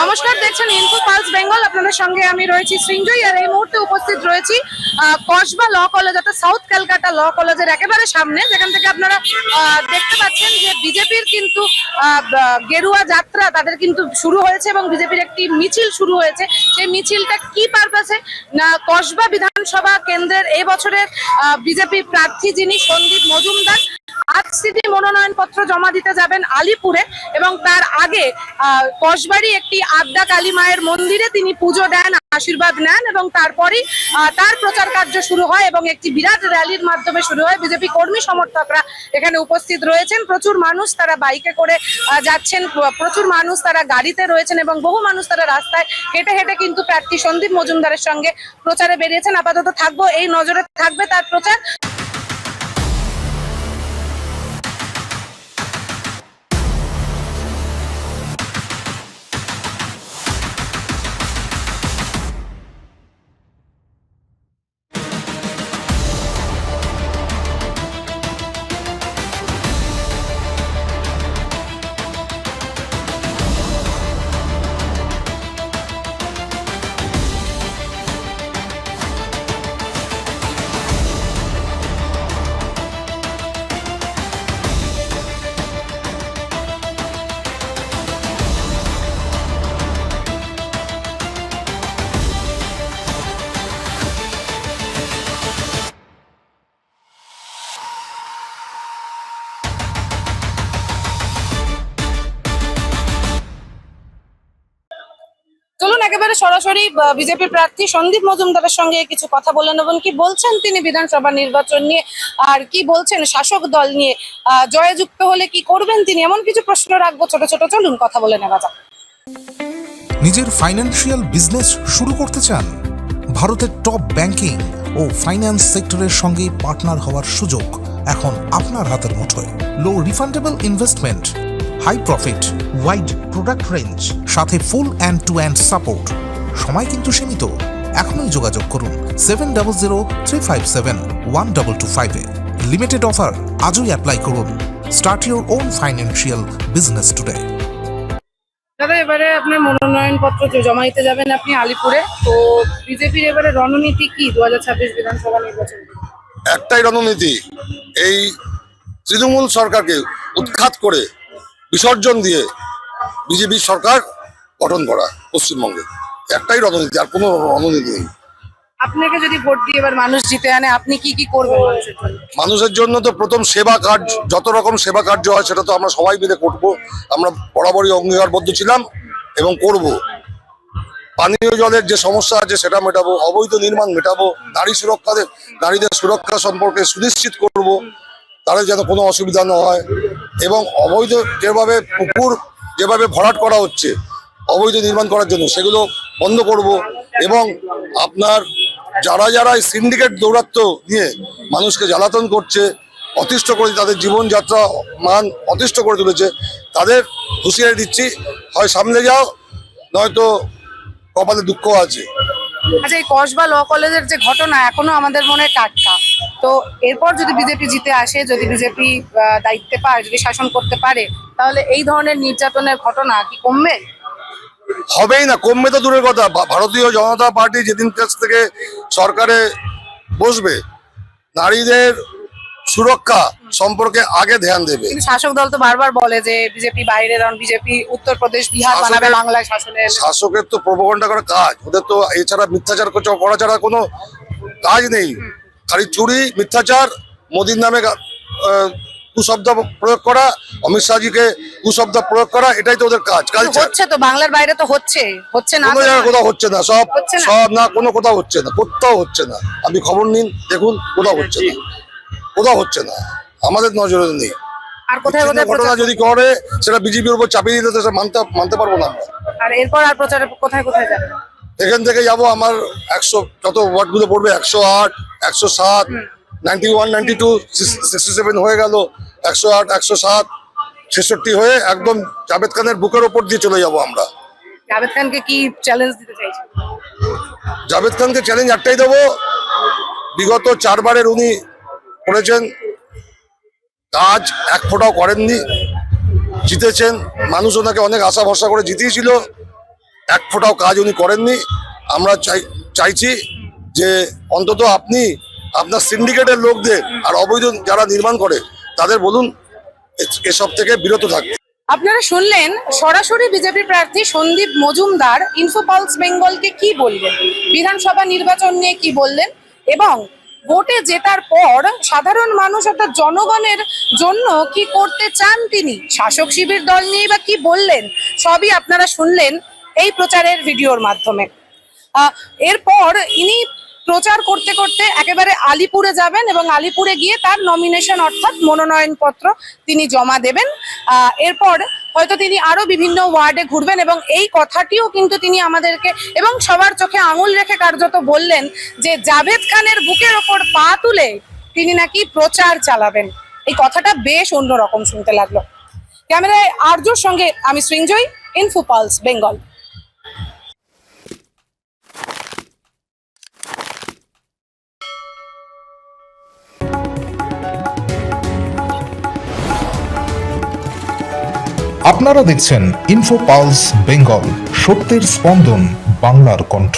নমস্কার, দেখছেন info pulse Bengal. আপনাদের সঙ্গে আমি রয়েছি সৃঞ্জয়, আর এই মুহূর্তে উপস্থিত রয়েছি কসবা ল কলেজ অর্থাৎ সাউথ ক্যালকাটা ল কলেজের একেবারে সামনে, যেখান থেকে আপনারা দেখতে পাচ্ছেন যে বিজেপির কিন্তু গেরুয়া যাত্রা তাদের কিন্তু শুরু হয়েছে এবং বিজেপির একটি মিছিল শুরু হয়েছে। সেই মিছিলটা কি পারপাসে না, কসবা বিধানসভা কেন্দ্রের এই বছরের বিজেপি প্রার্থী যিনি সন্দীপ মজুমদার আজ তিনি মনোনয়নপত্র জমা দিতে যাবেন আলিপুরে, এবং তার আগে কসবাড়ি একটি আদ্যা কালী মায়ের মন্দিরে তিনি পুজো দেন, আশীর্বাদ নেন, এবং তারপরেই তার প্রচার কার্য শুরু হয় এবং একটি বিরাট র্যালির মাধ্যমে শুরু হয়। বিজেপি কর্মী সমর্থকরা এখানে উপস্থিত রয়েছেন, প্রচুর মানুষ তারা বাইকে করে যাচ্ছেন, প্রচুর মানুষ তারা গাড়িতে রয়েছেন এবং বহু মানুষ তারা রাস্তায় হেঁটে হেঁটে কিন্তু প্রার্থী সন্দীপ মজুমদারের সঙ্গে প্রচারে বেরিয়েছেন। আপাতত থাকবো এই নজরে থাকবে তার প্রচার। চলুন একেবারে সরাসরি বিজেপি প্রার্থী সন্দীপ মজুমদারের সঙ্গে কিছু কথা বলেন এবং কি বলছেন তিনি বিধানসভা নির্বাচন নিয়ে, আর কি বলছেন শাসক দল নিয়ে, জয়যুক্ত হলে কি করবেন তিনি, এমন কিছু প্রশ্ন রাখবো ছোট ছোট। চলুন কথা বলে নেওয়া যাক। নিজের ফাইন্যান্সিয়াল বিজনেস শুরু করতে চান? ভারতের টপ ব্যাংকিং ও ফাইন্যান্স সেক্টরের সঙ্গে পার্টনার হওয়ার সুযোগ এখন আপনার হাতের মুঠোয়। Low refundable investment, high profit, wide product range, সাথে full end to end support. সময় কিন্তু সীমিত, এখনই যোগাযোগ করুন 7003571225 এ। লিমিটেড অফার, আজই অ্যাপ্লাই করুন। Start your own financial business today. দাদা, এবারে আপনার মনোনয়ন পত্র জমা দিতে যাবেন আপনি আলিপুরে, তো বিজেপির এবারে রণনীতি কি 2026 বিধানসভা নির্বাচন? একটাই রণনীতি, এই তৃণমূল সরকারকে উৎখাত করে বিসর্জন দিয়ে বিজেপি সরকার গঠন করা পশ্চিমবঙ্গে। একটাই রণনীতি, আর কোনো রণনীতি নেই। আপনাকে যদি ভোট দিয়ে এবার মানুষ জিতে আনে, আপনি কি কি করবেন মানুষের জন্য? মানুষের জন্য তো প্রথম সেবা কার্য, যত রকম সেবা কার্য হয় সেটা তো আমরা সবাই মিলে করবো। আমরা বরাবরই অঙ্গীকারবদ্ধ ছিলাম এবং করব। পানীয় জলের যে সমস্যা আছে সেটা মেটাবো, অবৈধ নির্মাণ মেটাবো, নারীদের সুরক্ষা সম্পর্কে সুনিশ্চিত করব, তাদের যেন কোনো অসুবিধা না হয়, এবং অবৈধ যেভাবে পুকুর যেভাবে ভরাট করা হচ্ছে অবৈধ নির্মাণ করার জন্য সেগুলো বন্ধ করব। এবং আপনার যারা সিন্ডিকেট দৌরাত্ম্য নিয়ে মানুষকে জ্বালাতন করছে, অতিষ্ঠ করে তাদের জীবনযাত্রা মান অতিষ্ঠ করে তুলেছে, তাদের হুঁশিয়ারি দিচ্ছি, হয় সামনে যাও, নয়তো কপালে দুঃখ আছে। আচ্ছা, এই কসবা ল কলেজের যে ঘটনা এখনো আমাদের মনে টাটকা, তো এরপর যদি বিজেপি জিতে আসে, যদি বিজেপি দায়িত্বে পায়, যদি শাসন করতে পারে, তাহলে এই ধরনের নির্যাতনের ঘটনা কি কমবে? হবেই না, কমবে তো দূরের কথা। ভারতীয় জনতা পার্টি যেদিন কাছ থেকে সরকারে বসবে, নারীদের সুরক্ষা সম্পর্কে আগে ধ্যান দেবে। শাসক দল তো বারবার বলে যে বিজেপি বাইরে, কারণ বিজেপি উত্তরপ্রদেশ বিহার বানাবে বাংলায় শাসনের। শাসকের তো প্রোপাগান্ডা করার কাজ, ওদের তো এছাড়া মিথ্যাচার করা ছাড়া কোনো কাজ নেই। খালি চুরি, মিথ্যাচার, মোদির নামে কুশব্দ প্রয়োগ করা, অমিত শাহজিকে কুশব্দ প্রয়োগ করা, এটাই তো ওদের কাজ। হচ্ছে তো বাংলার বাইরে তো হচ্ছে না, কোনো জায়গায় কোথাও হচ্ছে না, সব না, কোনো কোথাও হচ্ছে না, কোথাও হচ্ছে না। আপনি খবর নিন, দেখুন, কোথাও হচ্ছে না, কোথাও হচ্ছে না, আমাদের নজরে নেই। আর কোথায় ঘটনা যদি করে সেটা বিজেপির উপর চাপিয়ে দিতে মানতে পারবো না আমরা। আর এরপর আর প্রচারে কোথায় যাবে? এখান থেকে যাবো আমার 100 যত ওয়ার্ডগুলো পড়বে, 108, 107, 91, 92, 67 হয়ে গেল, 108, 107, 66 হয়ে একদম জাভেদ খানের বুকের ওপর দিয়ে চলে যাব আমরা। জাভেদ খানকে কি চ্যালেঞ্জ দিতে চাইছেন? জাভেদ খানকে চ্যালেঞ্জ একটাই দেবো, বিগত 4 বারের উনি করেছেন কাজ, এক ফোঁটাও করেননি, জিতেছেন, মানুষ ওনাকে অনেক আশা ভরসা করে জিতিয়েছিল, এক ফোঁটাও কাজ উনি করেননি। আমরা চাইছি যে অন্তত আপনি আপনার সিন্ডিকেটের লোকদের আর অবৈধ যারা নির্মাণ করে তাদের বলুন এসব থেকে বিরত থাকতে। আপনারা শুনলেন সরাসরি বিজেপি প্রার্থী সন্দীপ মজুমদার ইনফোপালস বেঙ্গলকে কি বললেন, বিধানসভা নির্বাচন নিয়ে কি বললেন, এবং ভোটে জেতার পর সাধারণ মানুষ অর্থাৎ জনগণের জন্য কি করতে চান তিনি, শাসক শিবির দল নিয়ে বা কি বললেন, সবই আপনারা শুনলেন এই প্রচারের ভিডিওর মাধ্যমে। এরপর ইনি প্রচার করতে করতে একেবারে আলিপুরে যাবেন এবং আলিপুরে গিয়ে তার নমিনেশন অর্থাৎ মনোনয়নপত্র তিনি জমা দেবেন। এরপর হয়তো তিনি আরো বিভিন্ন ওয়ার্ডে ঘুরবেন এবং এই কথাটিও কিন্তু তিনি আমাদেরকে এবং সবার চোখে আঙুল রেখে কার্যত বললেন যে জাভেদ খানের বুকের ওপর পা তুলে তিনি নাকি প্রচার চালাবেন। এই কথাটা বেশ অন্যরকম শুনতে লাগলো। ক্যামেরায় আর্যর সঙ্গে আমি সৃঞ্জয়, ইনফোপালস বেঙ্গল। আপনারা দেখছেন ইনফোপালস বেঙ্গল, সত্যের স্পন্দন, বাংলার কণ্ঠ।